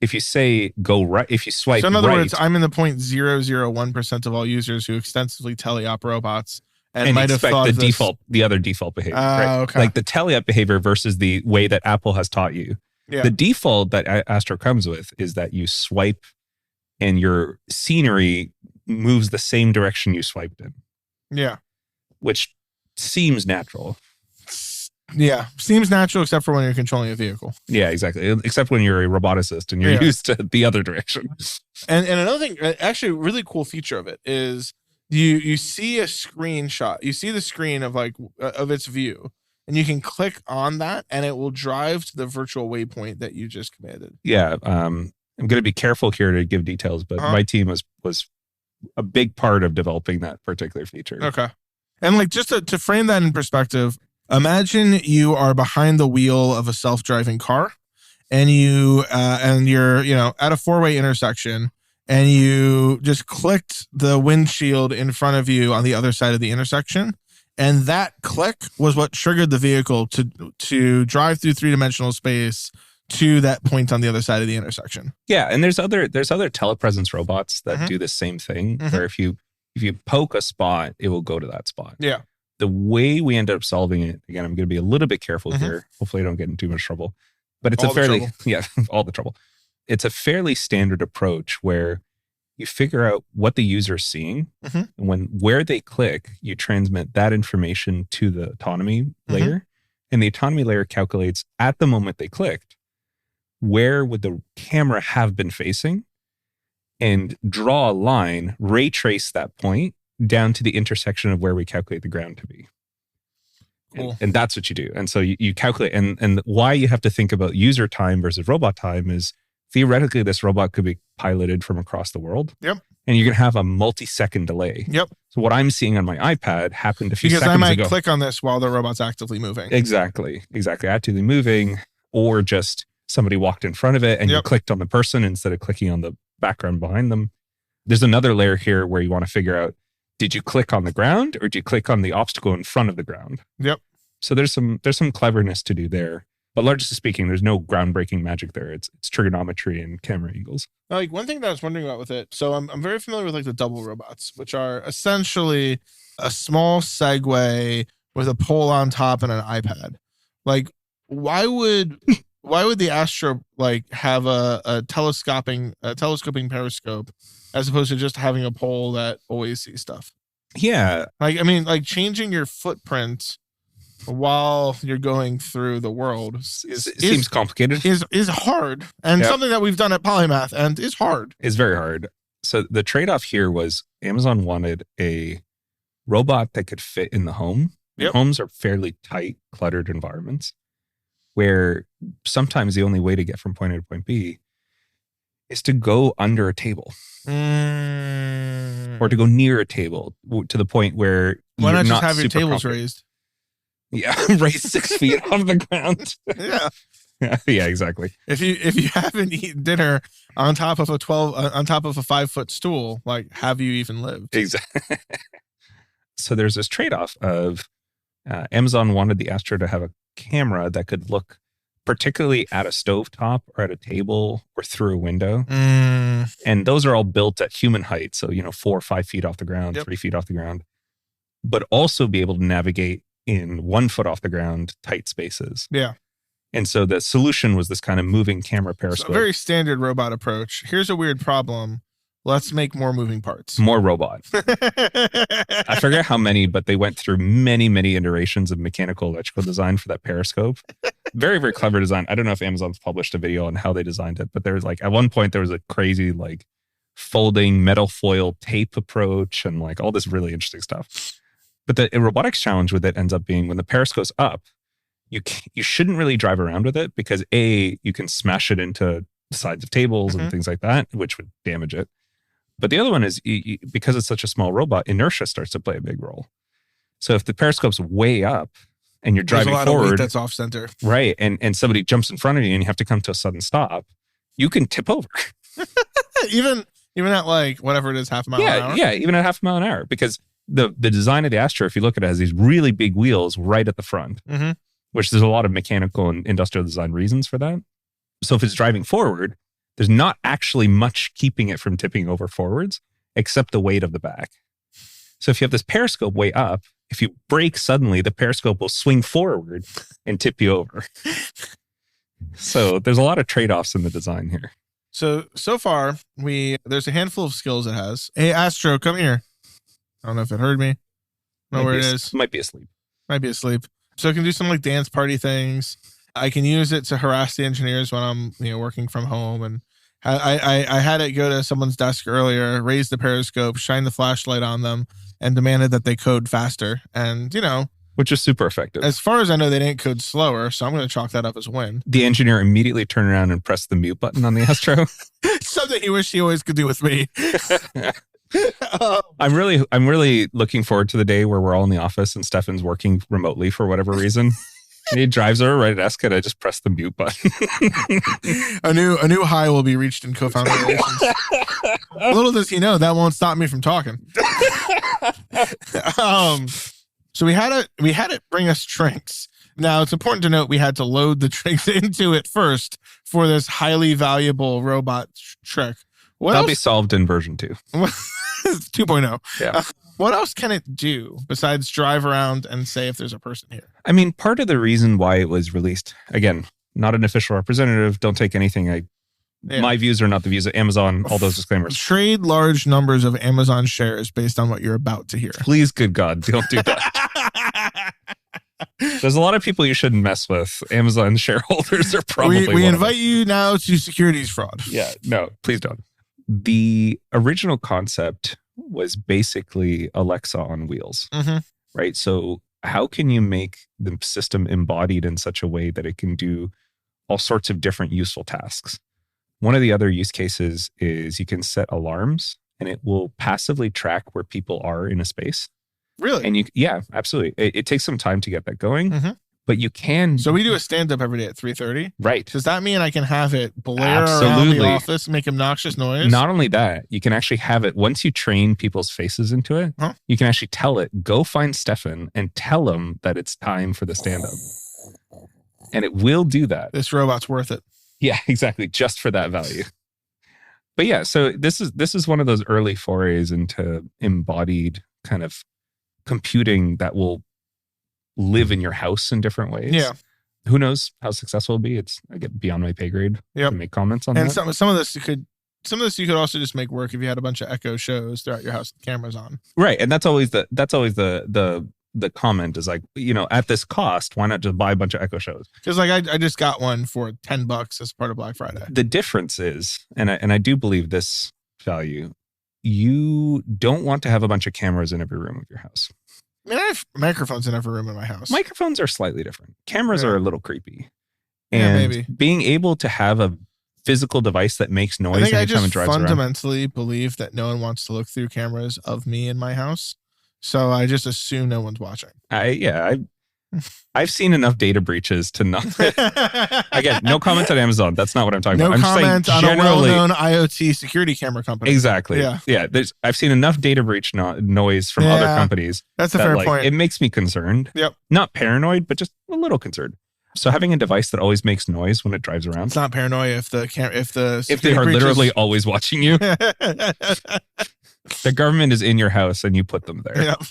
if you say go right, if you swipe right. So in other words, I'm in the 0.001% of all users who extensively teleop robots and might have thought the other default behavior. Right? Okay. Like the teleop behavior versus the way that Apple has taught you. Yeah. The default that Astro comes with is that you swipe and your scenery moves the same direction you swiped in. Yeah. Which seems natural. Yeah. Seems natural except for when you're controlling a vehicle. Yeah, exactly. Except when you're a roboticist and you're used to the other direction. And another thing, actually a really cool feature of it is you see a screenshot. You see the screen of of its view. And you can click on that and it will drive to the virtual waypoint that you just commanded. Yeah. I'm going to be careful here to give details, but my team was a big part of developing that particular feature. Okay. And like just to frame that in perspective, imagine you are behind the wheel of a self-driving car and you're at a four-way intersection and you just clicked the windshield in front of you on the other side of the intersection. And that click was what triggered the vehicle to drive through three-dimensional space to that point on the other side of the intersection. Yeah, and there's other telepresence robots that do the same thing, where if you poke a spot, it will go to that spot. Yeah. The way we ended up solving it, again, I'm going to be a little bit careful here. Hopefully I don't get in too much trouble. But it's All a the fairly, trouble. yeah, all the trouble. It's a fairly standard approach where you figure out what the user's seeing. Mhm. And where they click, you transmit that information to the autonomy layer. And the autonomy layer calculates at the moment they clicked, where would the camera have been facing, and draw a line, ray trace that point down to the intersection of where we calculate the ground to be. Cool. And that's what you do. And so you calculate, and why you have to think about user time versus robot time is theoretically this robot could be piloted from across the world. Yep. And you're going to have a multi-second delay. Yep. So what I'm seeing on my iPad happened a few Because seconds I might ago. click on this while the robot's actively moving. Exactly. Actively moving, or just somebody walked in front of it and you clicked on the person instead of clicking on the background behind them. There's another layer here where you want to figure out, did you click on the ground or did you click on the obstacle in front of the ground? Yep. So there's some cleverness to do there. But largely speaking, there's no groundbreaking magic there. It's trigonometry and camera angles. Like one thing that I was wondering about with it. So I'm very familiar with like the double robots, which are essentially a small Segway with a pole on top and an iPad. Like why would the Astro like have a telescoping periscope as opposed to just having a pole that always sees stuff? Yeah. Like, I mean, like changing your footprint while you're going through the world seems complicated. Is hard. And something that we've done at Polymath and is hard. It's very hard. So the trade-off here was Amazon wanted a robot that could fit in the home. Yep. Homes are fairly tight, cluttered environments where sometimes the only way to get from point A to point B is to go under a table or to go near a table to the point where why you're not just have your super tables confident. raised? Yeah, raised 6 feet off the ground. Yeah. Yeah, exactly. If you haven't eaten dinner on top of a 5-foot stool, like have you even lived? Exactly. So there's this trade-off of Amazon wanted the Astro to have a camera that could look particularly at a stovetop or at a table or through a window. And those are all built at human height. So, 4 or 5 feet off the ground, 3 feet off the ground, but also be able to navigate in 1 foot off the ground, tight spaces. Yeah. And so the solution was this kind of moving camera periscope. So a very standard robot approach. Here's a weird problem. Let's make more moving parts. More robot. I forget how many, but they went through many, many iterations of mechanical electrical design for that periscope. Very, very clever design. I don't know if Amazon's published a video on how they designed it, but there was at one point there was a crazy folding metal foil tape approach and all this really interesting stuff. But the robotics challenge with it ends up being when the periscope's up, you shouldn't really drive around with it because you can smash it into the sides of tables and things like that, which would damage it. But the other one is because it's such a small robot, inertia starts to play a big role. So if the periscope's way up and you're driving There's a lot forward, of weight that's off center, right? And somebody jumps in front of you and you have to come to a sudden stop, you can tip over. even at whatever it is, half a mile an hour. Yeah, even at half a mile an hour, because the design of the Astro, if you look at it, has these really big wheels right at the front, which there's a lot of mechanical and industrial design reasons for that. So if it's driving forward, there's not actually much keeping it from tipping over forwards, except the weight of the back. So if you have this periscope way up, if you brake suddenly, the periscope will swing forward and tip you over. So there's a lot of trade-offs in the design here. So far, there's a handful of skills it has. Hey, Astro, come here. I don't know if it heard me. I don't know where it is. Might be asleep. So it can do some dance party things. I can use it to harass the engineers when I'm working from home. And I had it go to someone's desk earlier, raise the periscope, shine the flashlight on them, and demanded that they code faster. And which is super effective. As far as I know, they didn't code slower, so I'm going to chalk that up as a win. The engineer immediately turned around and pressed the mute button on the Astro. Something he wished he always could do with me. I'm really looking forward to the day where we're all in the office and Stefan's working remotely for whatever reason. And he drives over right at desk and I just press the mute button. A new high will be reached in co-founder relations. Little does he know that won't stop me from talking. So we had it bring us drinks. Now it's important to note we had to load the drinks into it first for this highly valuable robot trick. That'll be solved in version 2. 2.0. Yeah. What else can it do besides drive around and say if there's a person here? I mean, part of the reason why it was released, again, not an official representative. Don't take anything. My views are not the views of Amazon. All those disclaimers. Trade large numbers of Amazon shares based on what you're about to hear. Please, good God, don't do that. There's a lot of people you shouldn't mess with. Amazon shareholders are probably. We invite you now to securities fraud. Yeah, no, please don't. The original concept was basically Alexa on wheels, right? So how can you make the system embodied in such a way that it can do all sorts of different useful tasks? One of the other use cases is you can set alarms and it will passively track where people are in a space. Really? And yeah, absolutely. It takes some time to get that going, but you can. So we do a stand-up every day at 3:30. Right. Does that mean I can have it blare around the office, make obnoxious noise? Not only that, you can actually have it, once you train people's faces into it, you can actually tell it, go find Stefan and tell him that it's time for the stand-up. And it will do that. This robot's worth it. Yeah, exactly. Just for that value. But yeah, so this is one of those early forays into embodied kind of computing that will live in your house in different ways. Yeah. Who knows how successful it'll be? I get beyond my pay grade to make comments on that. And some of this you could also just make work if you had a bunch of Echo shows throughout your house with cameras on. Right. And that's always the comment is like, at this cost, why not just buy a bunch of Echo shows? Because I just got one for $10 as part of Black Friday. The difference is, and I do believe this value, you don't want to have a bunch of cameras in every room of your house. I mean, I have microphones in every room in my house. Microphones are slightly different. Cameras are a little creepy. And maybe being able to have a physical device that makes noise anytime it drives around. I fundamentally believe that no one wants to look through cameras of me in my house. So I just assume no one's watching. I've seen enough data breaches to not. Again, no comments on Amazon. That's not what I'm talking about. No I'm comment on a well-known IoT security camera company. Exactly. Yeah. I've seen enough data breach noise from other companies. That's a fair point. It makes me concerned. Yep. Not paranoid, but just a little concerned. So having a device that always makes noise when it drives around. It's not paranoia if they are literally always watching you. The government is in your house and you put them there. Yep.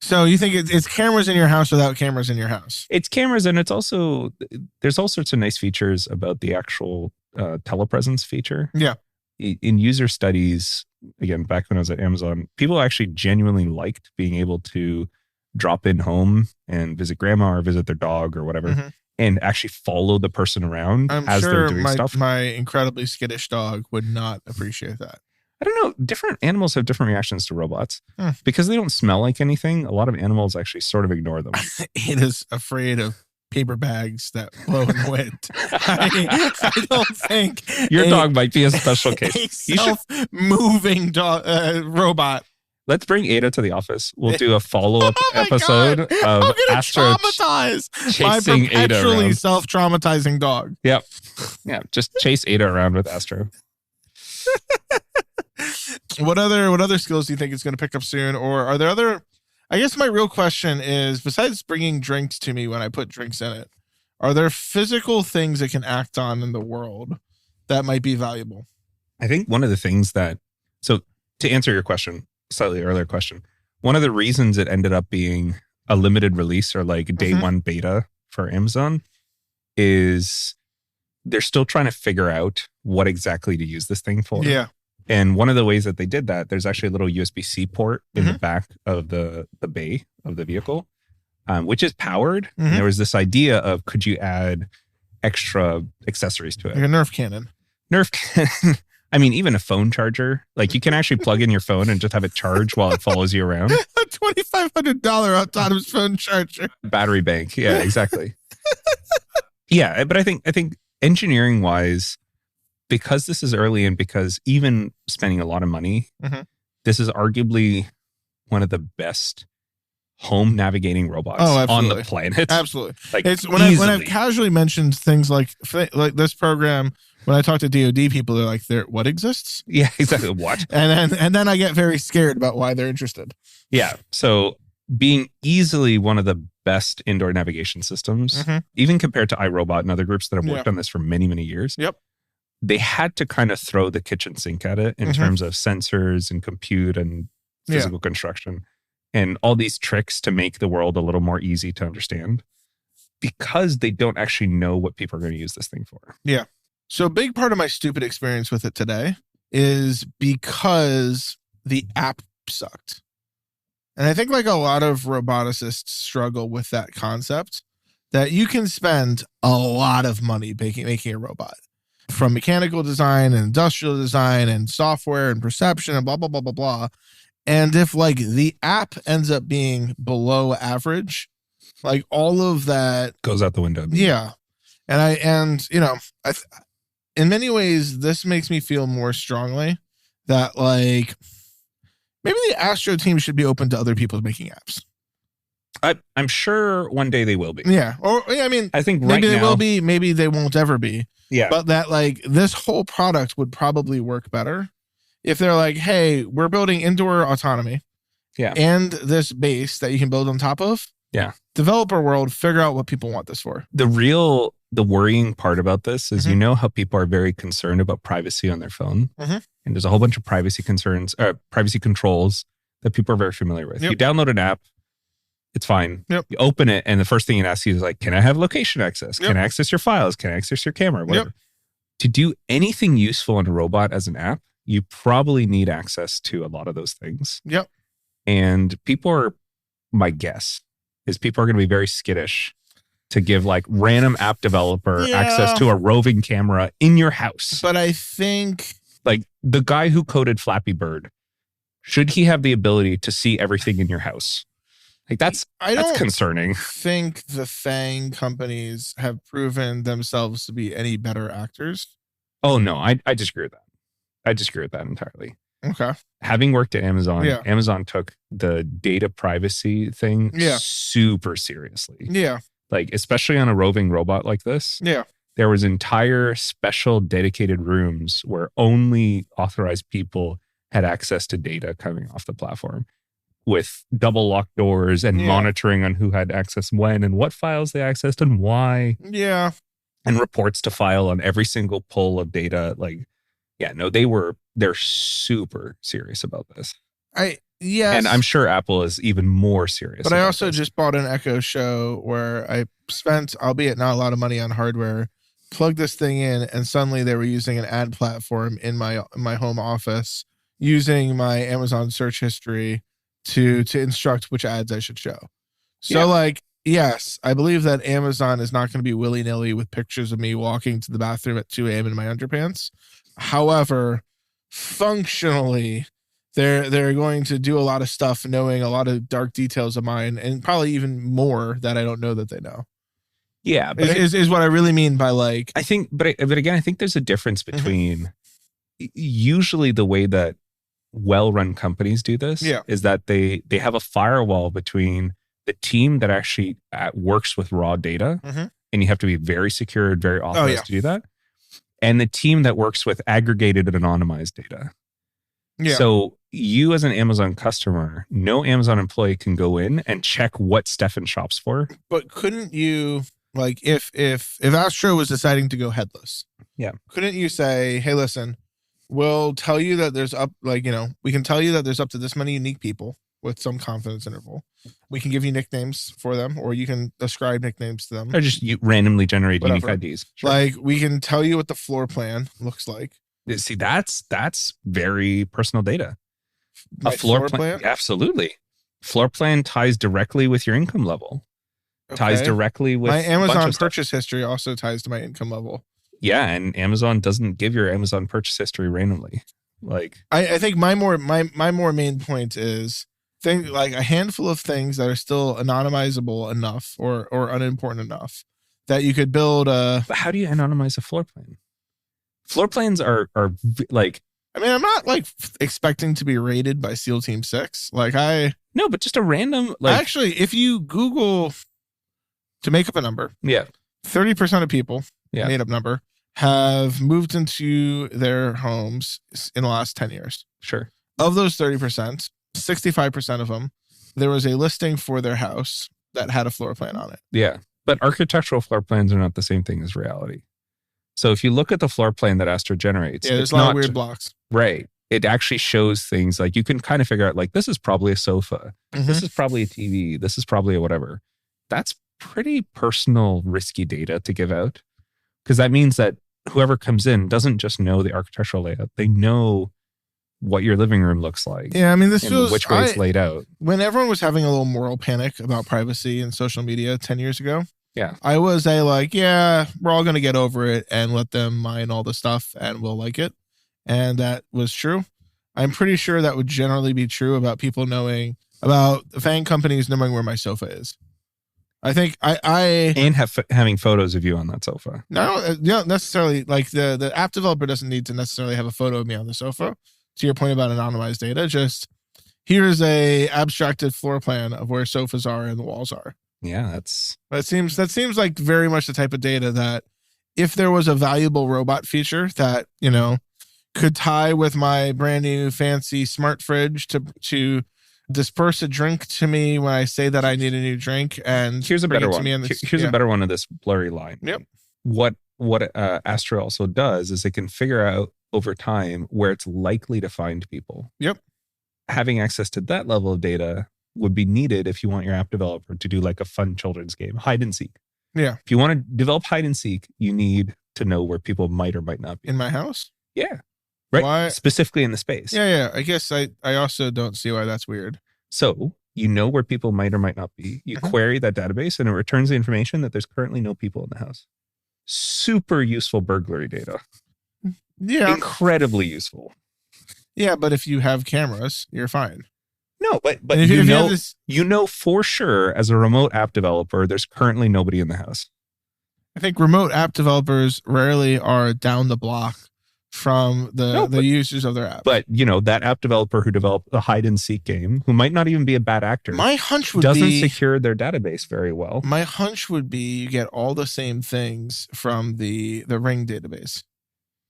So you think it's cameras in your house without cameras in your house? It's cameras, and it's also, there's all sorts of nice features about the actual telepresence feature. Yeah. In user studies, again, back when I was at Amazon, people actually genuinely liked being able to drop in home and visit grandma or visit their dog or whatever, and actually follow the person around as they're doing stuff. My incredibly skittish dog would not appreciate that. I don't know. Different animals have different reactions to robots. Because they don't smell like anything. A lot of animals actually sort of ignore them. It is afraid of paper bags that blow in the wind. I don't think your dog might be a special case. A self-moving dog robot. Let's bring Ada to the office. We'll do a follow-up episode of Astro chasing my Ada perpetually around. Self-traumatizing dog. Yep. Yeah, just chase Ada around with Astro. What other skills do you think it's going to pick up soon? Or are there other... I guess my real question is, besides bringing drinks to me when I put drinks in it, are there physical things it can act on in the world that might be valuable? I think one of the things that... So to answer your question, slightly earlier question, one of the reasons it ended up being a limited release or like day one beta for Amazon is they're still trying to figure out what exactly to use this thing for. Yeah. And one of the ways that they did that, there's actually a little USB-C port in the back of the bay of the vehicle, which is powered. And there was this idea of, could you add extra accessories to it? Like a Nerf cannon. I mean, even a phone charger. Like you can actually plug in your phone and just have it charge while it follows you around. A $2,500 autonomous phone charger. Battery bank. Yeah, exactly. Yeah, but I think engineering wise, because this is early and because even spending a lot of money, this is arguably one of the best home navigating robots on the planet. Absolutely. Like it's when I've casually mentioned things like this program, when I talk to DoD people, they're like, what exists? Yeah, exactly. What? and then I get very scared about why they're interested. Yeah. So being easily one of the best indoor navigation systems, even compared to iRobot and other groups that have worked on this for many, many years. Yep. They had to kind of throw the kitchen sink at it in terms of sensors and compute and physical construction and all these tricks to make the world a little more easy to understand. because they don't actually know what people are going to use this thing for. So a big part of my stupid experience with it today is because the app sucked. And I think like a lot of roboticists struggle with that concept that you can spend a lot of money making a robot, from mechanical design and industrial design and software and perception and blah, blah, blah, blah, blah. And if like the app ends up being below average, like all of that Goes out the window. Yeah. And you know, in many ways, this makes me feel more strongly that like maybe the Astro team should be open to other people making apps. I'm sure one day they will be. Yeah. Or I mean, I think maybe right they now, will be, maybe they won't ever be. Yeah. But that like this whole product would probably work better if they're like, hey, we're building indoor autonomy. Yeah. And this base that you can build on top of. Yeah. Developer world, figure out what people want this for. The worrying part about this is, Mhm. you know how people are very concerned about privacy on their phone. Mhm. And there's a whole bunch of privacy controls that people are very familiar with. Yep. You download an app, it's fine. Yep. You open it, and the first thing it asks you is like, can I have location access? Yep. Can I access your files? Can I access your camera? Whatever. To do anything useful on a robot as an app, you probably need access to a lot of those things. Yep. And my guess is people are going to be very skittish to give like random app developer Yeah. access to a roving camera in your house. But I think Like the guy who coded Flappy Bird, should he have the ability to see everything in your house? Like that's concerning. think the FANG companies have proven themselves to be any better actors. Oh no, I disagree with that. I disagree with that entirely. Okay. Having worked at Amazon, Yeah. Amazon took the data privacy thing Yeah. super seriously. Yeah. Like, especially on a roving robot like this, Yeah. there was entire special dedicated rooms where only authorized people had access to data coming off the platform, with double locked doors and Yeah. monitoring on who had access when and what files they accessed and why, Yeah. and reports to file on every single pull of data. Like, yeah, no, they're super serious about this. Yes. And I'm sure Apple is even more serious. But I about also this. just bought an Echo Show where I spent, albeit not a lot of money on hardware, plugged this thing in, and suddenly they were using an ad platform in my home office, using my Amazon search history to instruct which ads I should show. So Yeah. like, yes, I believe that Amazon is not going to be willy-nilly with pictures of me walking to the bathroom at 2 a.m. in my underpants. However, functionally, they're going to do a lot of stuff knowing a lot of dark details of mine, and probably even more that I don't know that they know. Yeah, but Is what I really mean by like, I think, but again, I think there's a difference between usually the way that well-run companies do this is that they have a firewall between the team that actually works with raw data, and you have to be very secured, very authorized to do that, and the team that works with aggregated and anonymized data. Yeah. So you as an Amazon customer, no Amazon employee can go in and check what Stefan shops for. But couldn't you, like, if Astro was deciding to go headless, couldn't you say, hey, listen, we'll tell you that there's we can tell you that there's up to this many unique people with some confidence interval. We can give you nicknames for them, or you can ascribe nicknames to them, Or just you randomly generate Whatever. unique IDs. Sure. Like, we can tell you what the floor plan looks like. See, that's very personal data. My A floor plan, absolutely. Floor plan ties directly with your income level. Ties Okay. directly with My a bunch Amazon of stuff. purchase history also ties to my income level. Yeah, and Amazon doesn't give your Amazon purchase history randomly. Like, I think my more main point is like a handful of things that are still anonymizable enough or unimportant enough that you could build a. but how do you anonymize a floor plan? Floor plans are like, I mean, I'm not like expecting to be rated by SEAL Team 6. Like no, but just a random, like, actually, if you Google to make up a number, 30% of people, made up number, have moved into their homes in the last 10 years. Sure. Of those 30%, 65% of them, there was a listing for their house that had a floor plan on it. Yeah. But architectural floor plans are not the same thing as reality. So if you look at the floor plan that Astro generates, Yeah, there's a lot of weird blocks. Right. It actually shows things like you can kind of figure out, like, this is probably a sofa. This is probably a TV. This is probably a whatever. That's pretty personal, risky data to give out, because that means that whoever comes in doesn't just know the architectural layout. They know what your living room looks like. Yeah, I mean, this feels which way it's laid out. When everyone was having a little moral panic about privacy and social media 10 years ago, yeah, I was yeah, we're all going to get over it and let them mine all the stuff and we'll like it. And that was true. I'm pretty sure that would generally be true about people knowing, about fan companies knowing where my sofa is. I think and having photos of you on that sofa. No, not necessarily. Like the app developer doesn't need to necessarily have a photo of me on the sofa. To your point about anonymized data, just here's a abstracted floor plan of where sofas are and the walls are. Yeah, that seems like very much the type of data that if there was a valuable robot feature that, you know, could tie with my brand new fancy smart fridge to disperse a drink to me when I say that I need a new drink, and here's a better one. Here's yeah. a better one of this blurry line. Yep. What Astro also does is it can figure out over time where it's likely to find people. Yep. Having access to that level of data would be needed if you want your app developer to do like a fun children's game, hide and seek. Yeah. If you want to develop hide and seek, you need to know where people might or might not be. In my house? Yeah. Right. Why? Specifically in the space. Yeah. I guess I also don't see why that's weird. So you know where people might or might not be. You query that database and it returns the information that there's currently no people in the house. Super useful burglary data. Yeah. Incredibly useful. Yeah, but if you have cameras, you're fine. No, but if you know for sure as a remote app developer, there's currently nobody in the house. I think remote app developers rarely are down the block from the users of their app. But, you know, that app developer who developed the hide and seek game, who might not even be a bad actor, my hunch would doesn't secure their database very well. My hunch would be you get all the same things from the Ring database.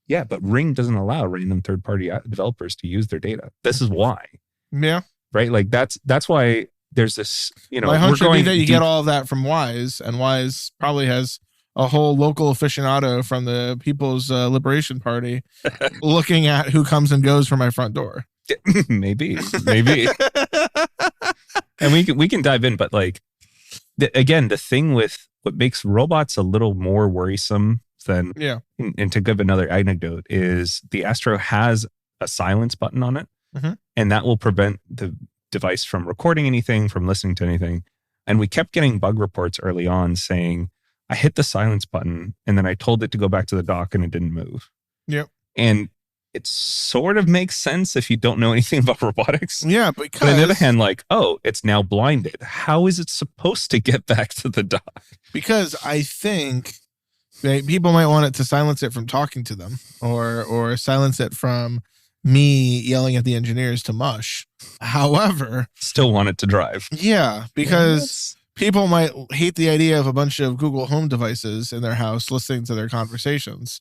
Yeah, but Ring doesn't allow random third-party developers to use their data. This is why. Yeah. Right? Like that's why there's this, you know, my hunch would be that you get all of that from Wise, and Wise probably has a whole local aficionado from the People's Liberation Party looking at who comes and goes from my front door. maybe. And we can dive in, but like, again, the thing with what makes robots a little more worrisome than, and to give another anecdote, is the Astro has a silence button on it, and that will prevent the device from recording anything, from listening to anything. And we kept getting bug reports early on saying, I hit the silence button and then I told it to go back to the dock and it didn't move. Yep. And it sort of makes sense if you don't know anything about robotics. Yeah, but on the other hand, like, oh, it's now blinded. How is it supposed to get back to the dock? Because I think people might want it to silence it from talking to them, or silence it from me yelling at the engineers to mush. However, still want it to drive. Yeah, because people might hate the idea of a bunch of Google Home devices in their house listening to their conversations,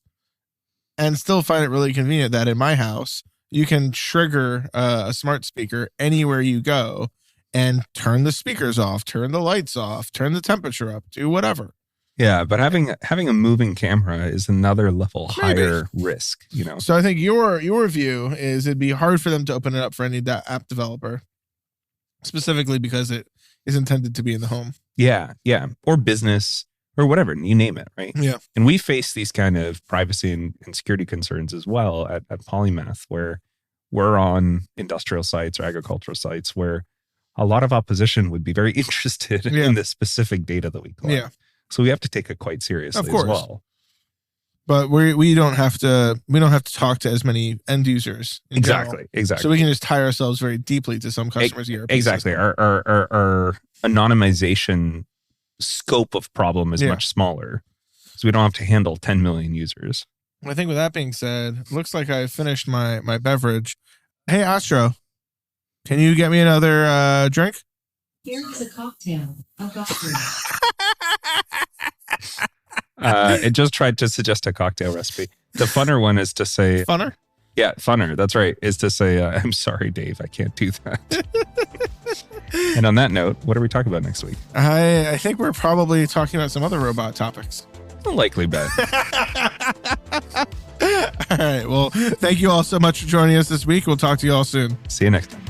and still find it really convenient that in my house, you can trigger a smart speaker anywhere you go and turn the speakers off, turn the lights off, turn the temperature up, do whatever. Yeah, but having a moving camera is another level higher risk, you know. So I think your view is it'd be hard for them to open it up for any app developer, specifically because it is intended to be in the home. Yeah, or business or whatever, you name it, right? Yeah. And we face these kind of privacy and security concerns as well at Polymath, where we're on industrial sites or agricultural sites where a lot of opposition would be very interested in the specific data that we collect. Yeah. So we have to take it quite seriously as well. But we don't have to talk to as many end users. Exactly. So we can just tie ourselves very deeply to some customers' ERP Exactly. system. Our anonymization scope of problem is much smaller. So we don't have to handle 10 million users. I think with that being said, looks like I finished my beverage. Hey, Astro, can you get me another drink? Here is a cocktail. A cocktail. It just tried to suggest a cocktail recipe. The funner one is to say... Funner? Yeah, funner. That's right. Is to say, I'm sorry, Dave, I can't do that. And on that note, what are we talking about next week? I think we're probably talking about some other robot topics. A likely bet. All right. Well, thank you all so much for joining us this week. We'll talk to you all soon. See you next time.